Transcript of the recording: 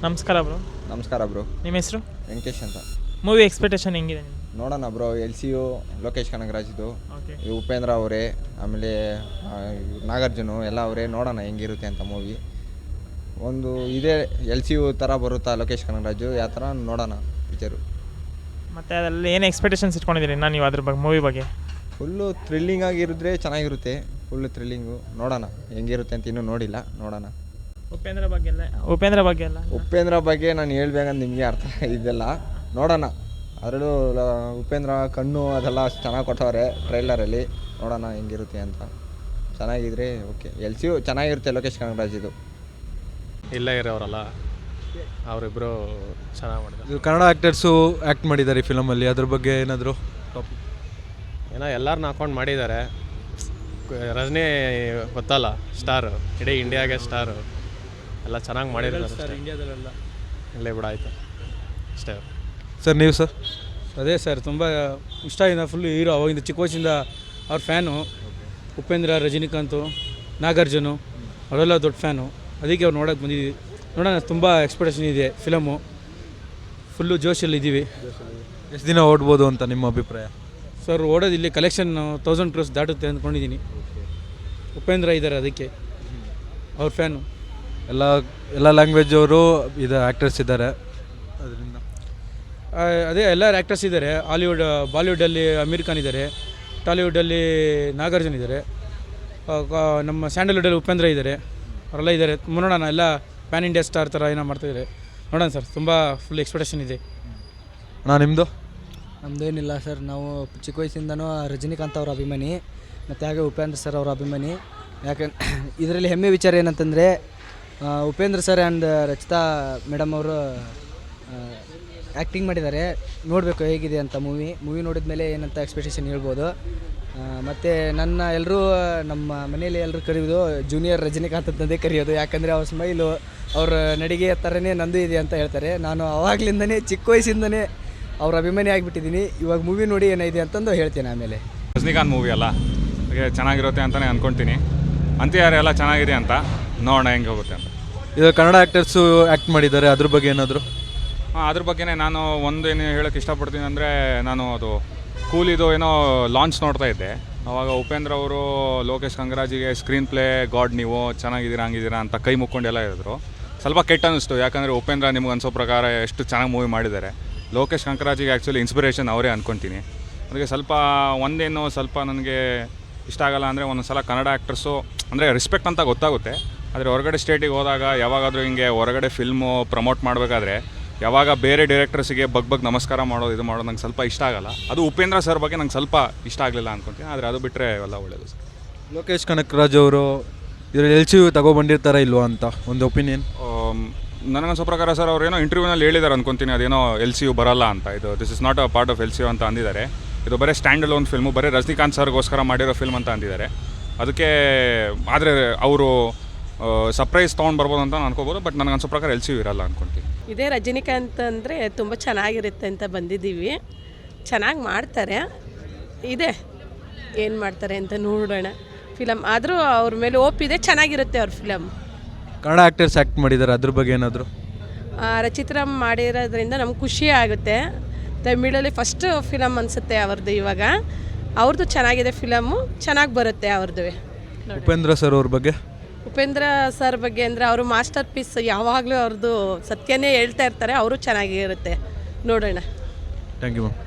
ನಮಸ್ಕಾರ ಬ್ರೋ. ನಮಸ್ಕಾರ ಬ್ರೋ. ನಿಮ್ಮ ಹೆಸರು? ವೆಂಕಟೇಶ್ ಅಂತ. ಮೂವಿ ಎಕ್ಸ್ಪೆಕ್ಟೇಷನ್ ಹೆಂಗಿದೆ? ನೋಡೋಣ ಬ್ರೋ. LCU ಲೋಕೇಶ್ ಕನಗರಾಜ್ದು, ಓಕೆ. ಉಪೇಂದ್ರ ಅವರೇ, ಆಮೇಲೆ ನಾಗಾರ್ಜುನ ಎಲ್ಲ ಅವರೇ. ನೋಡೋಣ ಹೆಂಗಿರುತ್ತೆ ಅಂತ ಮೂವಿ. ಒಂದು ಇದೇ LCU ಥರ ಬರುತ್ತಾ ಲೋಕೇಶ್ ಕನಗರಾಜು, ಯಾವ ಥರ ನೋಡೋಣ ಪಿಕ್ಚರು. ಮತ್ತು ಅದರಲ್ಲಿ ಏನು ಎಕ್ಸ್ಪೆಕ್ಟೇಷನ್ಸ್ ಇಟ್ಕೊಂಡಿದ್ದೀರಿ ನೀವು ಅದ್ರ ಬಗ್ಗೆ, ಮೂವಿ ಬಗ್ಗೆ? ಫುಲ್ಲು ಥ್ರಿಲ್ಲಿಂಗ್ ಆಗಿರಿದ್ರೆ ಚೆನ್ನಾಗಿರುತ್ತೆ. Full thrilling. ನೋಡೋಣ ಹೆಂಗಿರುತ್ತೆ ಅಂತ ಇನ್ನೂ ನೋಡಿಲ್ಲ, ನೋಡೋಣ. ಉಪೇಂದ್ರ ಬಗ್ಗೆ ಎಲ್ಲ ಉಪೇಂದ್ರ ಬಗ್ಗೆ ನಾನು ಹೇಳ್ಬೇಕಂತ ನಿಮಗೆ ಅರ್ಥ ಇದೆಲ್ಲ. ನೋಡೋಣ. ಅದರಲ್ಲೂ ಉಪೇಂದ್ರ ಕಣ್ಣು ಅದೆಲ್ಲ ಚೆನ್ನಾಗಿ ಕೊಟ್ಟವ್ರೆ ಟ್ರೈಲರಲ್ಲಿ. ನೋಡೋಣ ಹೆಂಗಿರುತ್ತೆ ಅಂತ. ಚೆನ್ನಾಗಿದ್ರೆ ಓಕೆ. LCU ಚೆನ್ನಾಗಿರುತ್ತೆ ಲೋಕೇಶ್ ಕನಗರಾಜ್ ಇದು. ಇಲ್ಲ ಇರೋರಲ್ಲ ಅವರಿಬ್ಬರು ಚೆನ್ನಾಗಿ ಮಾಡಿದ್ದಾರೆ. ಇದು ಕನ್ನಡ ಆ್ಯಕ್ಟರ್ಸು ಆ್ಯಕ್ಟ್ ಮಾಡಿದ್ದಾರೆ ಈ ಫಿಲಮಲ್ಲಿ. ಅದ್ರ ಬಗ್ಗೆ ಏನಾದರೂ ಟಾಪಿಕ್? ಏನೋ ಎಲ್ಲರನ್ನ ಹಾಕೊಂಡು ಮಾಡಿದ್ದಾರೆ. ರಜನಿ ಗೊತ್ತಲ್ಲ, ಸ್ಟಾರು, ಇಡೀ ಇಂಡಿಯಾಗೆ ಸ್ಟಾರು. ಎಲ್ಲ ಚೆನ್ನಾಗಿ ಮಾಡಿದ್ದಾರೆ ಇಂಡಿಯಾದಲ್ಲೆಲ್ಲ. ಇಲ್ಲೇ ಬಿಡಾಯ್ತು ಅಷ್ಟೇ. ಸರ್ ನೀವು ಸರ್? ಅದೇ ಸರ್, ತುಂಬ ಇಷ್ಟ ಆಗಿದೆ. ಫುಲ್ಲು ಹೀರೋ, ಅವಾಗಿಂದ ಚಿಕ್ಕ ವಯಸ್ಸಿಂದ ಅವ್ರ ಫ್ಯಾನು. ಉಪೇಂದ್ರ, ರಜನಿಕಾಂತ್, ನಾಗಾರ್ಜುನ ಅವರೆಲ್ಲ ದೊಡ್ಡ ಫ್ಯಾನು. ಅದಕ್ಕೆ ಅವ್ರು ನೋಡೋಕೆ ಬಂದಿದ್ದೀವಿ. ನೋಡೋಣ, ತುಂಬ ಎಕ್ಸ್ಪೆಕ್ಟೇಷನ್ ಇದೆ ಫಿಲಮು. ಫುಲ್ಲು ಜೋಶಲ್ಲಿ ಇದ್ದೀವಿ. ಎಷ್ಟು ದಿನ ಓಡ್ಬೋದು ಅಂತ ನಿಮ್ಮ ಅಭಿಪ್ರಾಯ? ಸರ್, ಓಡೋದು ಇಲ್ಲಿ ಕಲೆಕ್ಷನ್ 1000 ಕ್ರೋರ್ಸ್ ದಾಟುತ್ತೆ ಅಂದ್ಕೊಂಡಿದ್ದೀನಿ. ಉಪೇಂದ್ರ ಇದ್ದಾರೆ, ಅದಕ್ಕೆ ಅವ್ರ ಫ್ಯಾನು. ಎಲ್ಲ ಲ್ಯಾಂಗ್ವೇಜ್ ಅವರು ಇದು ಆ್ಯಕ್ಟರ್ಸ್ ಇದ್ದಾರೆ ಅದರಿಂದ. ಅದೇ ಎಲ್ಲ ಆ್ಯಕ್ಟರ್ಸ್ ಇದ್ದಾರೆ. ಬಾಲಿವುಡಲ್ಲಿ ಅಮೀರ್ ಖಾನ್ ಇದ್ದಾರೆ, ಟಾಲಿವುಡಲ್ಲಿ ನಾಗಾರ್ಜುನ ಇದ್ದಾರೆ, ನಮ್ಮ ಸ್ಯಾಂಡಲ್ವುಡಲ್ಲಿ ಉಪೇಂದ್ರ ಇದ್ದಾರೆ, ಅವರೆಲ್ಲ ಇದ್ದಾರೆ. ನೋಡೋಣ, ಎಲ್ಲ ಪ್ಯಾನ್ ಇಂಡಿಯಾ ಸ್ಟಾರ್ ಥರ ಏನೋ ಮಾಡ್ತಾಯಿದ್ದಾರೆ. ನೋಡೋಣ ಸರ್, ತುಂಬ ಫುಲ್ ಎಕ್ಸ್ಪೆಕ್ಟೇಷನ್ ಇದೆ. ನಿಮ್ಮದು? ನಮ್ಮದೇನಿಲ್ಲ ಸರ್, ನಾವು ಚಿಕ್ಕ ವಯಸ್ಸಿಂದನೂ ರಜನಿಕಾಂತ್ ಅವರ ಅಭಿಮಾನಿ, ಮತ್ತು ಹಾಗೆ ಉಪೇಂದ್ರ ಸರ್ ಅವರ ಅಭಿಮಾನಿ. ಯಾಕಂದ್ರೆ ಇದರಲ್ಲಿ ಹೆಮ್ಮೆ ವಿಚಾರ ಏನಂತಂದರೆ, Upendra sir and Rachita madam ಅವರು ಆ್ಯಕ್ಟಿಂಗ್ ಮಾಡಿದ್ದಾರೆ. ನೋಡಬೇಕು ಹೇಗಿದೆ ಅಂತ ಮೂವಿ ನೋಡಿದ ಮೇಲೆ ಏನಂತ ಎಕ್ಸ್ಪೆಕ್ಟೇಷನ್ ಹೇಳ್ಬೋದು. ಮತ್ತು ಎಲ್ಲರೂ ನಮ್ಮ ಮನೆಯಲ್ಲಿ ಎಲ್ಲರೂ ಕರೆಯೋದು ಜೂನಿಯರ್ ರಜನಿಕಾಂತ್ ಅಂತಂದೇ ಕರೆಯೋದು. ಯಾಕಂದರೆ ಅವ್ರ ಸ್ಮೈಲು, ಅವ್ರ ನಡಿಗೆ ಥರನೇ ನಂದು ಇದೆ ಅಂತ ಹೇಳ್ತಾರೆ. ನಾನು ಆವಾಗಲಿಂದನೇ ಚಿಕ್ಕ ವಯಸ್ಸಿಂದನೇ ಅವ್ರ ಅಭಿಮಾನಿ ಆಗಿಬಿಟ್ಟಿದ್ದೀನಿ. ಇವಾಗ ಮೂವಿ ನೋಡಿ ಏನಿದೆ ಅಂತಂದು ಹೇಳ್ತೇನೆ. ಆಮೇಲೆ ರಜನಿಕಾಂತ್ ಮೂವಿ ಅಲ್ಲ, ಹಾಗೆ ಚೆನ್ನಾಗಿರುತ್ತೆ ಅಂತಲೇ ಅಂದ್ಕೊಳ್ತೀನಿ. ಅಂತ್ಯಾರೆ ಎಲ್ಲ ಚೆನ್ನಾಗಿದೆ ಅಂತ. ನೋಡೋಣ ಹೆಂಗೆ ಹೋಗುತ್ತೆ ಅಂತ. ಇದು ಕನ್ನಡ ಆ್ಯಕ್ಟರ್ಸು ಆ್ಯಕ್ಟ್ ಮಾಡಿದ್ದಾರೆ, ಅದ್ರ ಬಗ್ಗೆ ಏನಾದರೂ? ಅದ್ರ ಬಗ್ಗೆನೇ ನಾನು ಏನು ಹೇಳೋಕ್ಕೆ ಇಷ್ಟಪಡ್ತೀನಿ ಅಂದರೆ, ನಾನು ಅದು ಕೂಲಿದು ಏನೋ ಲಾಂಚ್ ನೋಡ್ತಾ ಇದ್ದೆ. ಆವಾಗ ಉಪೇಂದ್ರ ಅವರು ಲೋಕೇಶ್ ಕನಗರಾಜಿಗೆ ಸ್ಕ್ರೀನ್ ಪ್ಲೇ ಗಾಡ್, ನೀವು ಚೆನ್ನಾಗಿದ್ದೀರಾ ಹಂಗಿದ್ದೀರಾ ಅಂತ ಕೈ ಮುಕ್ಕೊಂಡೆಲ್ಲ ಹೇಳಿದ್ರು. ಸ್ವಲ್ಪ ಕೆಟ್ಟ ಅನ್ನಿಸ್ತು. ಯಾಕಂದರೆ ಉಪೇಂದ್ರ ನಿಮ್ಗೆ ಅನಿಸೋ ಪ್ರಕಾರ ಎಷ್ಟು ಚೆನ್ನಾಗಿ ಮೂವಿ ಮಾಡಿದ್ದಾರೆ. ಲೋಕೇಶ್ ಕನಗರಾಜಿಗೆ ಆ್ಯಕ್ಚುಲಿ ಇನ್ಸ್ಪಿರೇಷನ್ ಅವರೇ ಅಂದ್ಕೊತೀನಿ. ಅದಕ್ಕೆ ಸ್ವಲ್ಪ ನನಗೆ ಇಷ್ಟ ಆಗಲ್ಲ ಅಂದರೆ, ಒಂದೊಂದು ಸಲ ಕನ್ನಡ ಆ್ಯಕ್ಟರ್ಸು ಅಂದರೆ ರೆಸ್ಪೆಕ್ಟ್ ಅಂತ ಗೊತ್ತಾಗುತ್ತೆ. ಆದರೆ ಹೊರಗಡೆ ಸ್ಟೇಟಿಗೆ ಹೋದಾಗ ಯಾವಾಗಾದರೂ ಹಿಂಗೆ ಹೊರಗಡೆ ಫಿಲ್ಮು ಪ್ರಮೋಟ್ ಮಾಡಬೇಕಾದ್ರೆ ಯಾವಾಗ ಬೇರೆ ಡೈರೆಕ್ಟರ್ಸಿಗೆ ಬಗ್ ನಮಸ್ಕಾರ ಮಾಡೋದು ಇದು ಮಾಡೋದು ನಂಗೆ ಸ್ವಲ್ಪ ಇಷ್ಟ ಆಗಲ್ಲ. ಅದು ಉಪೇಂದ್ರ ಸರ್ ಬಗ್ಗೆ ನಂಗೆ ಸ್ವಲ್ಪ ಇಷ್ಟ ಆಗಲಿಲ್ಲ ಅಂದ್ಕೊತೀನಿ. ಆದರೆ ಅದು ಬಿಟ್ಟರೆ ಎಲ್ಲ ಒಳ್ಳೆಯದು ಸರ್. ಲೋಕೇಶ್ ಕನಗರಾಜ್ ಅವರು ಇದರಲ್ಲಿ LCU ತಗೊಬಂದಿರ್ತಾರ ಇಲ್ವಾ ಅಂತ ಒಂದು ಒಪಿನಿಯನ್? ನನಗನ್ಸೋ ಪ್ರಕಾರ ಸರ್ ಅವ್ರು ಏನೋ ಇಂಟರ್ವ್ಯೂನಲ್ಲಿ ಹೇಳಿದ್ದಾರೆ ಅಂದ್ಕೊತೀನಿ, ಅದೇನೋ LCU ಬರಲ್ಲ ಅಂತ. This is not a part of LCU ಅಂತ ಅಂದಿದ್ದಾರೆ. ಇದು ಬರೀ ಸ್ಟ್ಯಾಂಡ್ ಅಲೋನ್ ಫಿಲ್ಮು, ಬರೀ ರಜನಿಕಾಂತ್ ಸರ್ಗೋಸ್ಕರ ಮಾಡಿರೋ ಫಿಲ್ಮ್ ಅಂತ ಅಂದಿದ್ದಾರೆ. ಅದಕ್ಕೆ ಆದರೆ ಅವರು ಸರ್ಪ್ರೈಸ್ ತೊಗೊಂಡು ಬರ್ಬೋದು ಅಂತ ಅನ್ಕೋಬೋದು. ಬಟ್ ನನಗನ್ಸೋ ಪ್ರಕಾರ LCU ಇರಲ್ಲ ಅಂದ್ಕೊಳ್ತೀನಿ. ಇದೇ ರಜನಿಕಾಂತ್ ಅಂದರೆ ತುಂಬ ಚೆನ್ನಾಗಿರುತ್ತೆ ಅಂತ ಬಂದಿದ್ದೀವಿ. ಚೆನ್ನಾಗಿ ಮಾಡ್ತಾರೆ, ಇದೆ ಏನು ಮಾಡ್ತಾರೆ ಅಂತ ನೋಡೋಣ ಫಿಲಮ್. ಆದರೂ ಅವ್ರ ಮೇಲೆ ಒಪ್ಪಿದೆ, ಚೆನ್ನಾಗಿರುತ್ತೆ ಅವ್ರ ಫಿಲಮ್. ಕನ್ನಡ ಆ್ಯಕ್ಟರ್ಸ್ ಆ್ಯಕ್ಟ್ ಮಾಡಿದ್ದಾರೆ, ಅದ್ರ ಬಗ್ಗೆ ಏನಾದರೂ? ರಚಿತ್ರಮ್ ಮಾಡಿರೋದ್ರಿಂದ ನಮ್ಗೆ ಖುಷಿ ಆಗುತ್ತೆ. ತಮಿಳಲ್ಲಿ ಫಸ್ಟ್ ಫಿಲಮ್ ಅನಿಸುತ್ತೆ ಅವ್ರದ್ದು. ಇವಾಗ ಅವ್ರದ್ದು ಚೆನ್ನಾಗಿದೆ ಫಿಲಮ್ಮು, ಚೆನ್ನಾಗಿ ಬರುತ್ತೆ ಅವ್ರದ್ದು. ಉಪೇಂದ್ರ ಸರ್ ಅವ್ರ ಬಗ್ಗೆ? ಉಪೇಂದ್ರ ಸರ್ ಬಗ್ಗೆ ಅಂದರೆ ಅವರು ಮಾಸ್ಟರ್ ಪೀಸ್, ಯಾವಾಗಲೂ ಅವ್ರದ್ದು ಸತ್ಯನೇ ಹೇಳ್ತಾ ಇರ್ತಾರೆ. ಅವರು ಚೆನ್ನಾಗಿರುತ್ತೆ, ನೋಡೋಣ. Thank you ma'am.